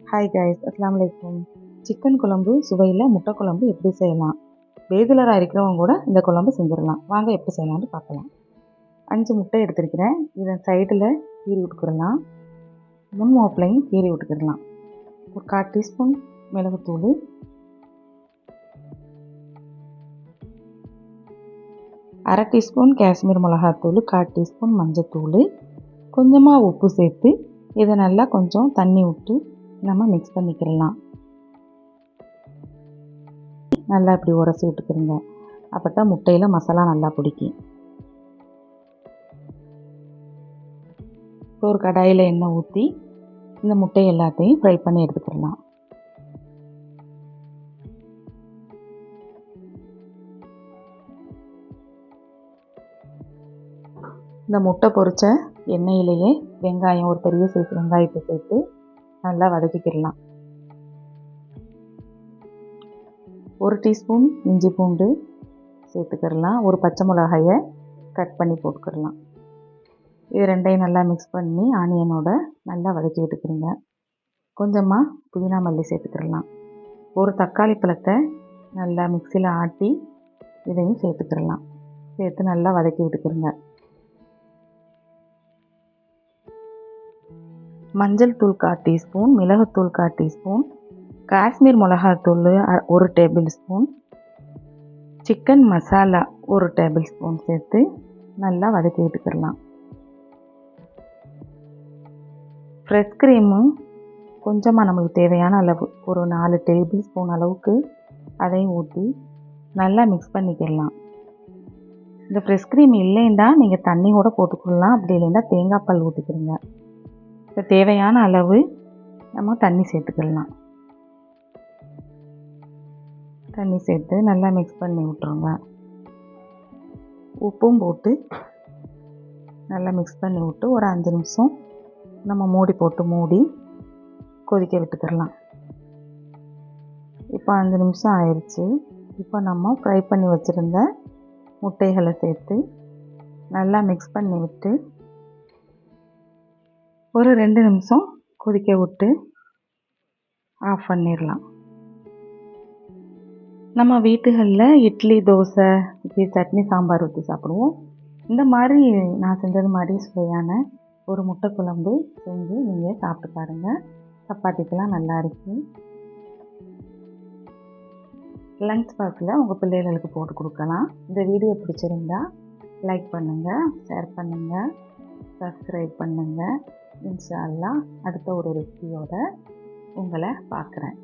Hi guys, அஸ்ஸலாமு அலைக்கும். Chicken குழம்பு சுவையில் முட்டை குழம்பு எப்படி செய்யலாம்? பேச்சுலராக இருக்கிறவங்க கூட இந்த குழம்பு செஞ்சிடலாம். வாங்க எப்படி செய்யலாம்னு பார்க்கலாம். 5 முட்டை எடுத்துருக்கிறேன். இதை சைடில் கீறி விட்டுக்கிடலாம். முன் மோப்பிலையும் கீறி விட்டுக்கிடலாம். ஒரு 1/4 டீஸ்பூன் மிளகுத்தூள், அரை டீஸ்பூன் காஷ்மீர் மிளகாத்தூள், 1/4 டீஸ்பூன் மஞ்சத்தூள், கொஞ்சமாக உப்பு சேர்த்து இதை நல்லா கொஞ்சம் தண்ணி விட்டு நம்ம மிக்ஸ் பண்ணிக்கிடலாம். நல்லா இப்படி உரசி விட்டுக்கிறோங்க. அப்போ தான் முட்டையில் மசாலா நல்லா பிடிக்கும். இப்போ ஒரு கடாயில் எண்ணெய் ஊற்றி இந்த முட்டை எல்லாத்தையும் ஃப்ரை பண்ணி எடுத்துக்கிடலாம். இந்த முட்டை பொரிச்ச எண்ணெயிலேயே வெங்காயம், ஒரு பெரிய சைஸ் வெங்காயத்தை சேர்த்து நல்லா வதக்கிக்கிடலாம். 1 டீஸ்பூன் இஞ்சி பூண்டு சேர்த்துக்கிடலாம். ஒரு பச்சை மிளகாயை கட் பண்ணி போட்டுக்கிடலாம். இது ரெண்டையும் நல்லா மிக்ஸ் பண்ணி ஆனியனோட நல்லா வதக்கி விட்டுக்கிறோங்க. கொஞ்சமாக புதினா மல்லி சேர்த்துக்கிடலாம். ஒரு தக்காளி பழத்தை நல்லா மிக்சியில் ஆட்டி இதையும் சேர்த்துக்கிடலாம். சேர்த்து நல்லா வதக்கி விட்டுக்கிறோங்க. மஞ்சள் தூள் 1/4 டீஸ்பூன், மிளகுத்தூள் 1/4 டீஸ்பூன், காஷ்மீர் மிளகாத்தூள் 1 table spoon, chicken masala 1 table spoon சேர்த்து நல்லா வதக்கி விட்டுக்கிடலாம். ஃப்ரெஷ் க்ரீமு கொஞ்சமாக நம்மளுக்கு தேவையான அளவு ஒரு 4 டேபிள் ஸ்பூன் அளவுக்கு அதையும் ஊற்றி நல்லா மிக்ஸ் பண்ணிக்கிடலாம். இந்த ஃப்ரெஷ் க்ரீம் இல்லைன்னா நீங்கள் தண்ணி கூட போட்டுக்கிடலாம். அப்படி இல்லைன்னா தேங்காய் பால் ஊற்றிக்கிடுங்க. இப்போ தேவையான அளவு நம்ம தண்ணி சேர்த்துக்கிடலாம். தண்ணி சேர்த்து நல்லா மிக்ஸ் பண்ணி விட்ருங்க. உப்பும் போட்டு நல்லா மிக்ஸ் பண்ணி விட்டு ஒரு 5 நிமிஷம் நம்ம மூடி போட்டு மூடி கொதிக்க விட்டுக்கிடலாம். இப்போ 5 நிமிஷம் ஆயிடுச்சு. இப்போ நம்ம ஃப்ரை பண்ணி வச்சுருந்த முட்டைகளை சேர்த்து நல்லா மிக்ஸ் பண்ணி விட்டு ஒரு 2 நிமிஷம் கொதிக்க விட்டு ஆஃப் பண்ணிடலாம். நம்ம வீட்டுகளில் இட்லி, தோசை, சட்னி, சாம்பார் ஊற்றி சாப்பிடுவோம். இந்த மாதிரி நான் செஞ்சது மாதிரி சுவையான ஒரு முட்டை குழம்பு செஞ்சு நீங்கள் சாப்பிட்டு பாருங்கள். சப்பாத்திக்கெலாம் நல்லா இருக்கும். லஞ்ச் பாக்ஸில் உங்கள் பிள்ளைகளுக்கு போட்டு கொடுக்கலாம். இந்த வீடியோ பிடிச்சிருந்தா லைக் பண்ணுங்கள், ஷேர் பண்ணுங்கள், சப்ஸ்கிரைப் பண்ணுங்கள். இன்ஷா அல்லாஹ் அடுத்த ஒரு ரெசிபியோடு உங்களை பார்க்குறேன்.